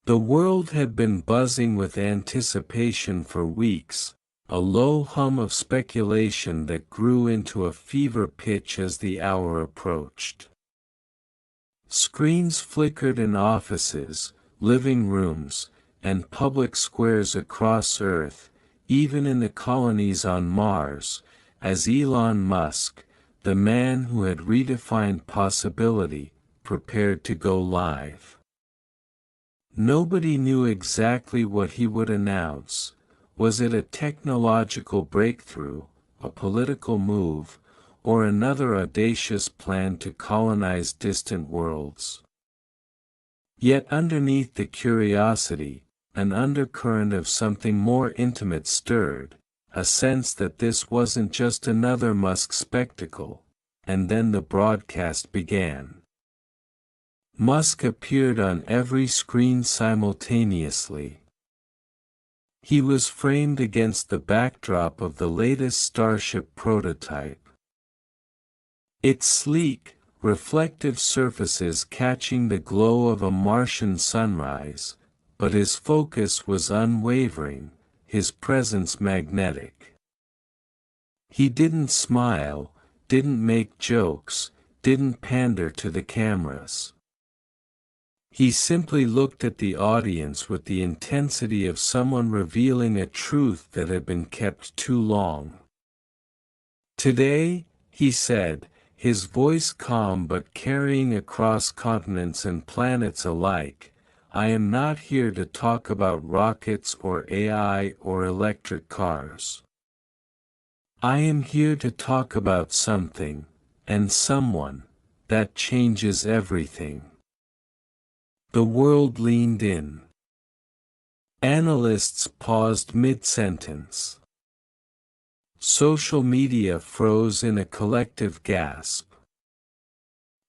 The world had been buzzing with anticipation for weeks, a low hum of speculation that grew into a fever pitch as the hour approached. Screens flickered in offices, living rooms, and public squares across Earth, even in the colonies on Mars, as Elon Musk, the man who had redefined possibility, prepared to go live. Nobody knew exactly what he would announce. Was it a technological breakthrough, a political move, or another audacious plan to colonize distant worlds? Yet underneath the curiosity, an undercurrent of something more intimate stirred, a sense that this wasn't just another Musk spectacle, and then the broadcast began. Musk appeared on every screen simultaneously. He was framed against the backdrop of the latest Starship prototype. Its sleek, reflective surfaces catching the glow of a Martian sunrise, but his focus was unwavering, his presence magnetic. He didn't smile, didn't make jokes, didn't pander to the cameras. He simply looked at the audience with the intensity of someone revealing a truth that had been kept too long. "Today," he said, his voice calm but carrying across continents and planets alike, "I am not here to talk about rockets or AI or electric cars. I am here to talk about something, and someone, that changes everything." The world leaned in. Analysts paused mid-sentence. Social media froze in a collective gasp.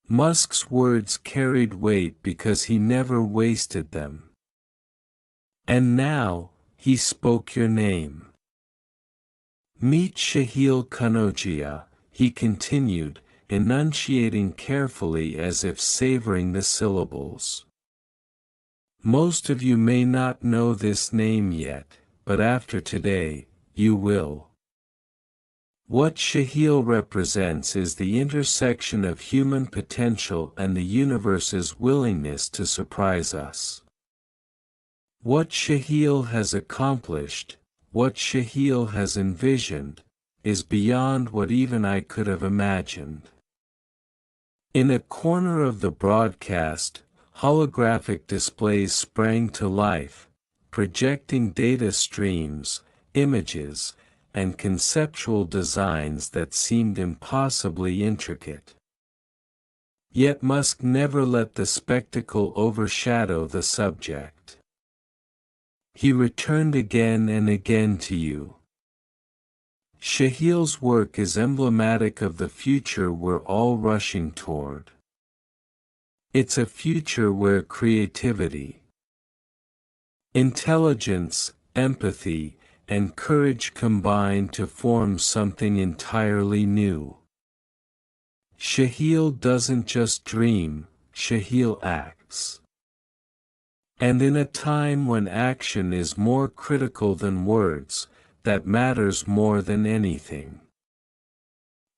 Musk's words carried weight because he never wasted them. "And now," he spoke your name. "Meet Shahil Kanogia," he continued, enunciating carefully as if savoring the syllables. "Most of you may not know this name yet, but after today, you will. What Shahil represents is the intersection of human potential and the universe's willingness to surprise us. What Shahil has accomplished, what Shahil has envisioned, is beyond what even I could have imagined." In a corner of the broadcast, holographic displays sprang to life, projecting data streams, images, and conceptual designs that seemed impossibly intricate. Yet Musk never let the spectacle overshadow the subject. He returned again and again to you. Shahil's work is emblematic of the future we're all rushing toward. It's a future where creativity, intelligence, empathy, and courage combine to form something entirely new. Shahil doesn't just dream, Shahil acts. And in a time when action is more critical than words, that matters more than anything.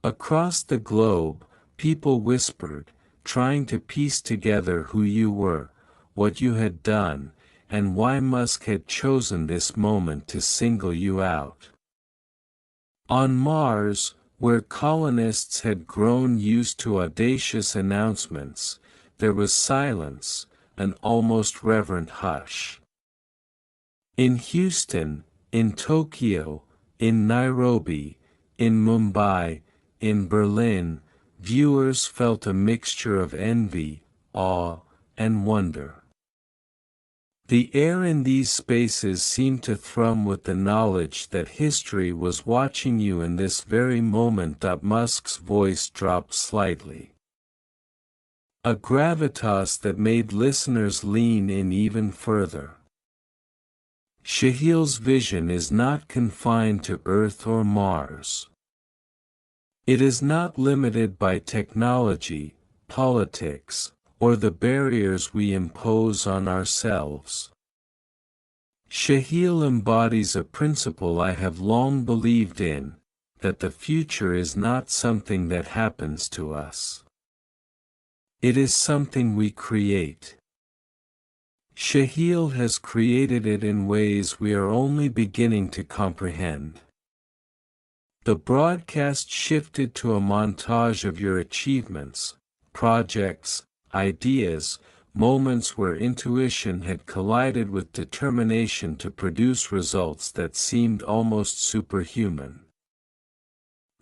Across the globe, people whispered, trying to piece together who you were, what you had done, and why Musk had chosen this moment to single you out. On Mars, where colonists had grown used to audacious announcements, there was silence, an almost reverent hush. In Houston, in Tokyo, in Nairobi, in Mumbai, in Berlin, viewers felt a mixture of envy, awe, and wonder. The air in these spaces seemed to thrum with the knowledge that history was watching you in this very moment. Musk's voice dropped slightly. A gravitas that made listeners lean in even further. Shahil's vision is not confined to Earth or Mars. It is not limited by technology, politics, or the barriers we impose on ourselves. Shahil embodies a principle I have long believed in, that the future is not something that happens to us. It is something we create. Shahil has created it in ways we are only beginning to comprehend. The broadcast shifted to a montage of your achievements, projects, ideas, moments where intuition had collided with determination to produce results that seemed almost superhuman.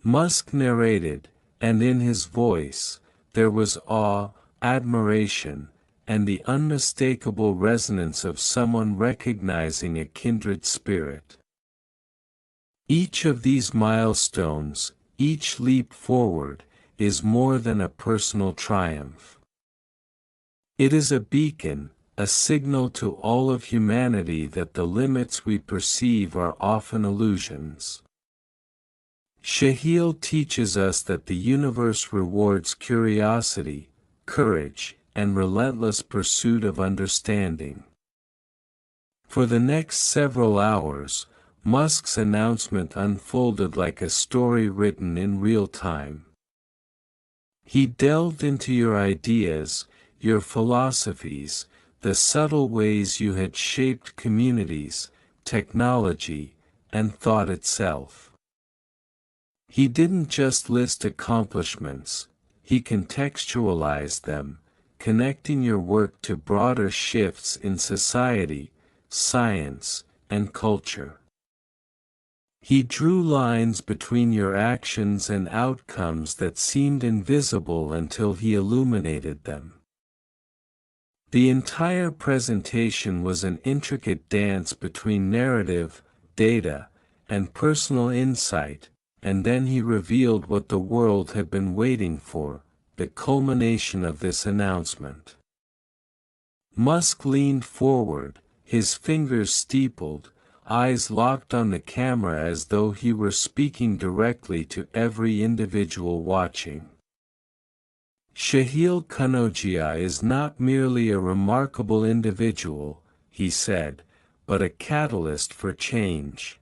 Musk narrated, and in his voice, there was awe, admiration, and the unmistakable resonance of someone recognizing a kindred spirit. Each of these milestones, each leap forward, is more than a personal triumph. It is a beacon, a signal to all of humanity that the limits we perceive are often illusions. Shahil teaches us that the universe rewards curiosity, courage, and relentless pursuit of understanding. For the next several hours, Musk's announcement unfolded like a story written in real time. He delved into your ideas, your philosophies, the subtle ways you had shaped communities, technology, and thought itself. He didn't just list accomplishments, he contextualized them, connecting your work to broader shifts in society, science, and culture. He drew lines between your actions and outcomes that seemed invisible until he illuminated them. The entire presentation was an intricate dance between narrative, data, and personal insight, and then he revealed what the world had been waiting for, the culmination of this announcement. Musk leaned forward, his fingers steepled, eyes locked on the camera as though he were speaking directly to every individual watching. Shahil Kanogia is not merely a remarkable individual, he said, but a catalyst for change.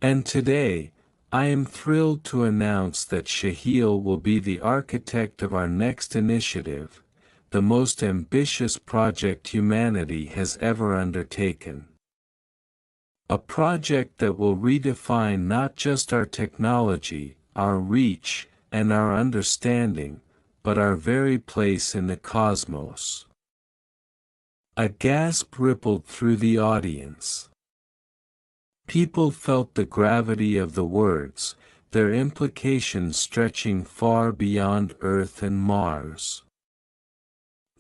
And today, I am thrilled to announce that Shahil will be the architect of our next initiative, the most ambitious project humanity has ever undertaken. A project that will redefine not just our technology, our reach, and our understanding, but our very place in the cosmos. A gasp rippled through the audience. People felt the gravity of the words, their implications stretching far beyond Earth and Mars.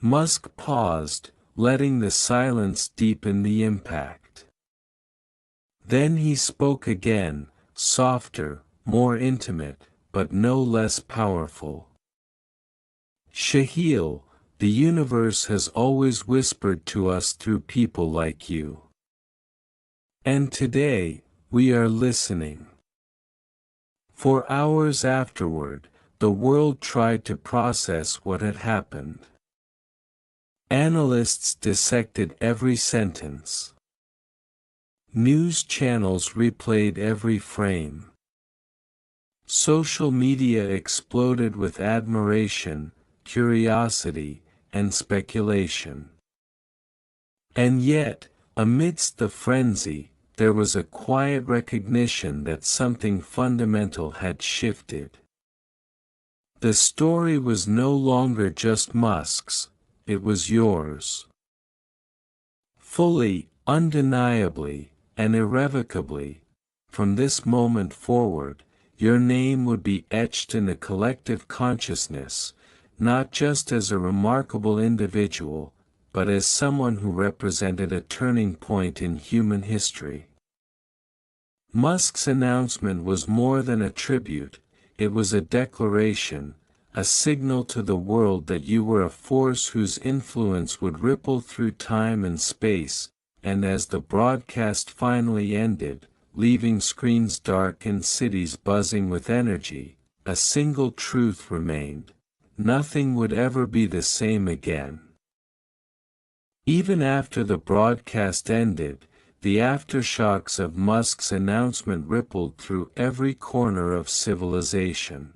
Musk paused, letting the silence deepen the impact. Then he spoke again, softer, more intimate, but no less powerful. Shahil, the universe has always whispered to us through people like you. And today, we are listening. For hours afterward, the world tried to process what had happened. Analysts dissected every sentence. News channels replayed every frame. Social media exploded with admiration, curiosity, and speculation. And yet, amidst the frenzy, there was a quiet recognition that something fundamental had shifted. The story was no longer just Musk's, it was yours. Fully, undeniably, and irrevocably, from this moment forward, your name would be etched in the collective consciousness, not just as a remarkable individual, but as someone who represented a turning point in human history. Musk's announcement was more than a tribute, it was a declaration, a signal to the world that you were a force whose influence would ripple through time and space, and as the broadcast finally ended, leaving screens dark and cities buzzing with energy, a single truth remained. nothing would ever be the same again. Even after the broadcast ended, the aftershocks of Musk's announcement rippled through every corner of civilization.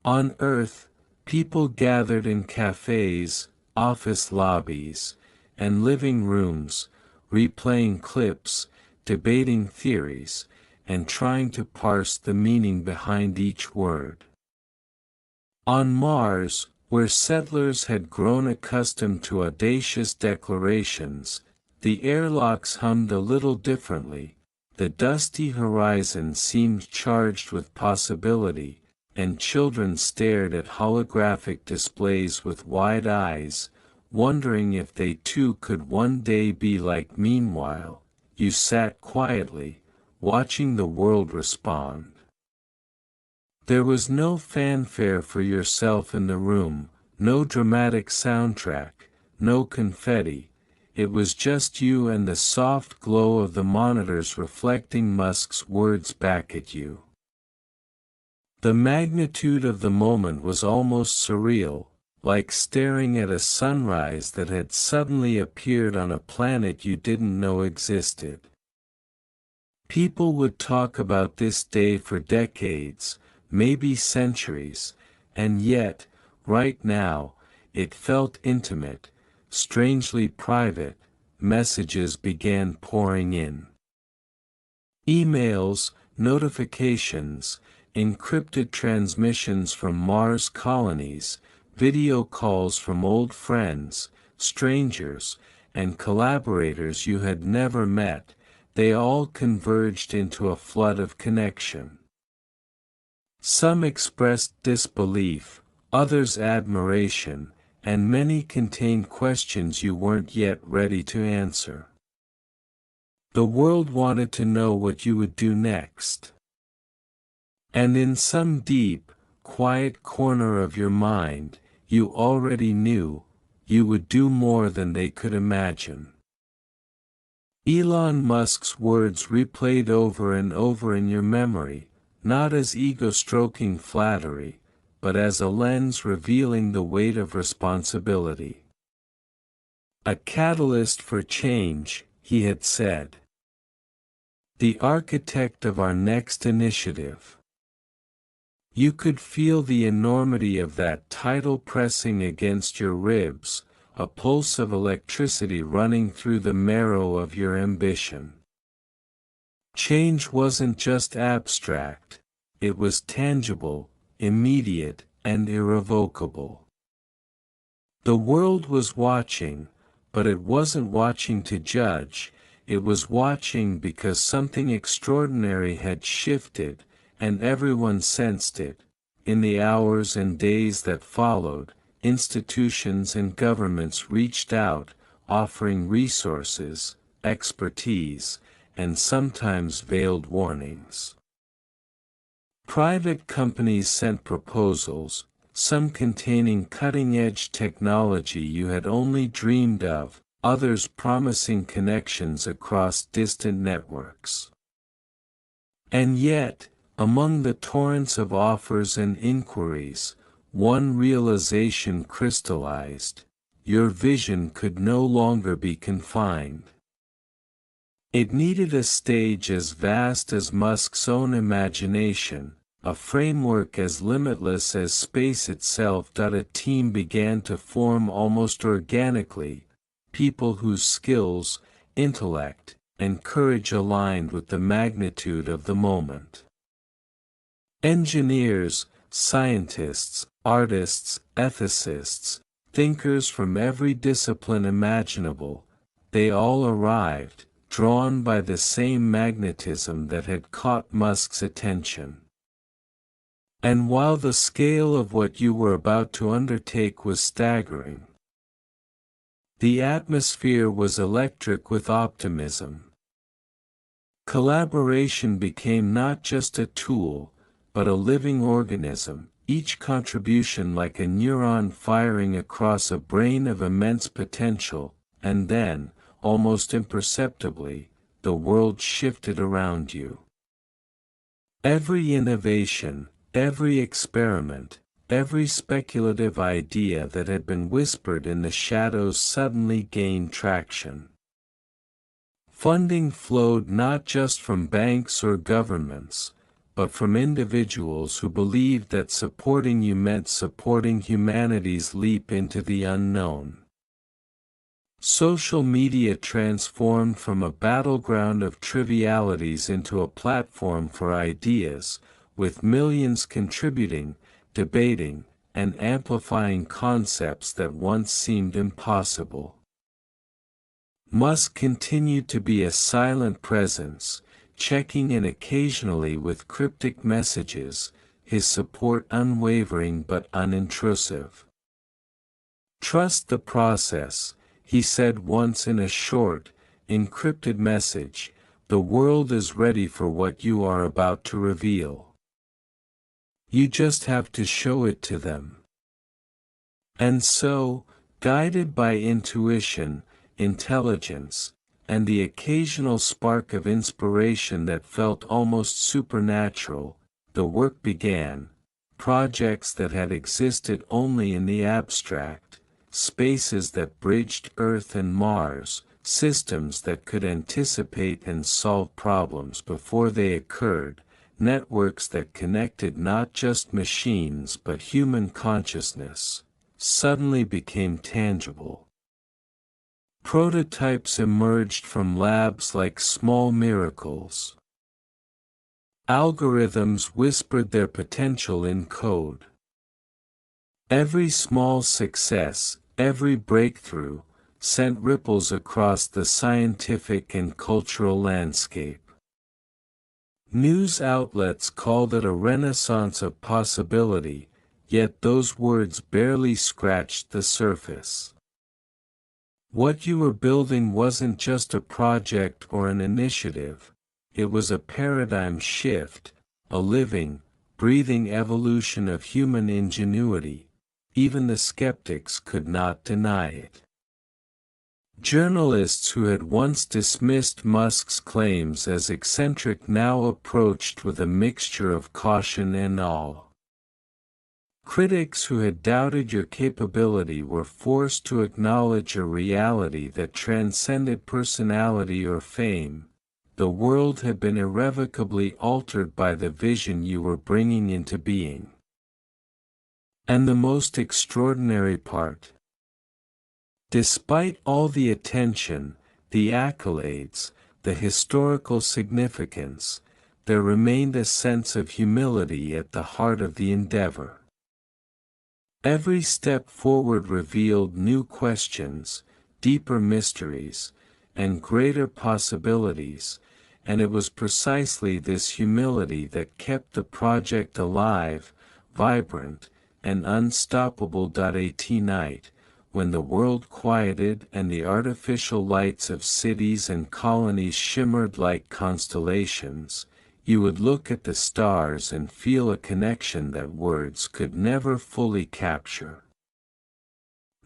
On Earth, people gathered in cafes, office lobbies, and living rooms, replaying clips, debating theories, and trying to parse the meaning behind each word. On Mars, where settlers had grown accustomed to audacious declarations, the airlocks hummed a little differently, the dusty horizon seemed charged with possibility, and children stared at holographic displays with wide eyes, wondering if they too could one day be like. Meanwhile, you sat quietly, watching the world respond. There was no fanfare for yourself in the room, no dramatic soundtrack, no confetti. It was just you and the soft glow of the monitors reflecting Musk's words back at you. The magnitude of the moment was almost surreal, like staring at a sunrise that had suddenly appeared on a planet you didn't know existed. People would talk about this day for decades, maybe centuries, and yet, right now, it felt intimate, strangely private. Messages began pouring in. Emails, notifications, encrypted transmissions from Mars colonies, video calls from old friends, strangers, and collaborators you had never met, they all converged into a flood of connection. Some expressed disbelief, others admiration, and many contained questions you weren't yet ready to answer. The world wanted to know what you would do next. And in some deep, quiet corner of your mind, you already knew, you would do more than they could imagine. Elon Musk's words replayed over and over in your memory, not as ego-stroking flattery, but as a lens revealing the weight of responsibility. A catalyst for change, he had said. The architect of our next initiative. You could feel the enormity of that title pressing against your ribs, a pulse of electricity running through the marrow of your ambition. Change wasn't just abstract, it was tangible, immediate, and irrevocable. The world was watching, but it wasn't watching to judge, it was watching because something extraordinary had shifted, and everyone sensed it. In the hours and days that followed, institutions and governments reached out, offering resources, expertise, and sometimes veiled warnings. Private companies sent proposals, some containing cutting-edge technology you had only dreamed of, others promising connections across distant networks. And yet, among the torrents of offers and inquiries, one realization crystallized: your vision could no longer be confined. It needed a stage as vast as Musk's own imagination, a framework as limitless as space itself. A team began to form almost organically, people whose skills, intellect, and courage aligned with the magnitude of the moment. Engineers, scientists, artists, ethicists, thinkers from every discipline imaginable, they all arrived, drawn by the same magnetism that had caught Musk's attention. And while the scale of what you were about to undertake was staggering, the atmosphere was electric with optimism. Collaboration became not just a tool, but a living organism, each contribution like a neuron firing across a brain of immense potential. And then, almost imperceptibly, the world shifted around you. Every innovation, every experiment, every speculative idea that had been whispered in the shadows suddenly gained traction. Funding flowed not just from banks or governments, but from individuals who believed that supporting you meant supporting humanity's leap into the unknown. Social media transformed from a battleground of trivialities into a platform for ideas, with millions contributing, debating, and amplifying concepts that once seemed impossible. Musk continued to be a silent presence, checking in occasionally with cryptic messages, his support unwavering but unintrusive. "Trust the process," he said once in a short, encrypted message. "The world is ready for what you are about to reveal. You just have to show it to them." And so, guided by intuition, intelligence, and the occasional spark of inspiration that felt almost supernatural, the work began. Projects that had existed only in the abstract, spaces that bridged Earth and Mars, systems that could anticipate and solve problems before they occurred, networks that connected not just machines but human consciousness, suddenly became tangible. Prototypes emerged from labs like small miracles. Algorithms whispered their potential in code. Every small success, every breakthrough, sent ripples across the scientific and cultural landscape. News outlets called it a renaissance of possibility, yet those words barely scratched the surface. What you were building wasn't just a project or an initiative, it was a paradigm shift, a living, breathing evolution of human ingenuity. Even the skeptics could not deny it. Journalists who had once dismissed Musk's claims as eccentric now approached with a mixture of caution and awe. Critics who had doubted your capability were forced to acknowledge a reality that transcended personality or fame. The world had been irrevocably altered by the vision you were bringing into being. And the most extraordinary part: despite all the attention, the accolades, the historical significance, there remained a sense of humility at the heart of the endeavor. Every step forward revealed new questions, deeper mysteries, and greater possibilities, and it was precisely this humility that kept the project alive, vibrant, and unstoppable. At night, when the world quieted and the artificial lights of cities and colonies shimmered like constellations, you would look at the stars and feel a connection that words could never fully capture.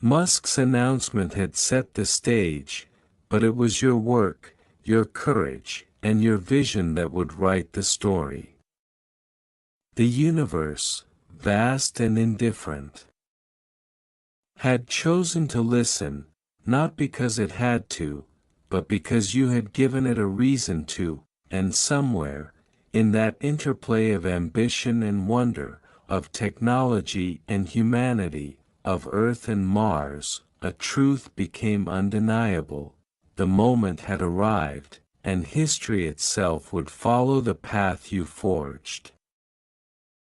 Musk's announcement had set the stage, but it was your work, your courage, and your vision that would write the story. The universe, vast and indifferent, had chosen to listen, not because it had to, but because you had given it a reason to, and somewhere, in that interplay of ambition and wonder, of technology and humanity, of Earth and Mars, a truth became undeniable. The moment had arrived, and history itself would follow the path you forged.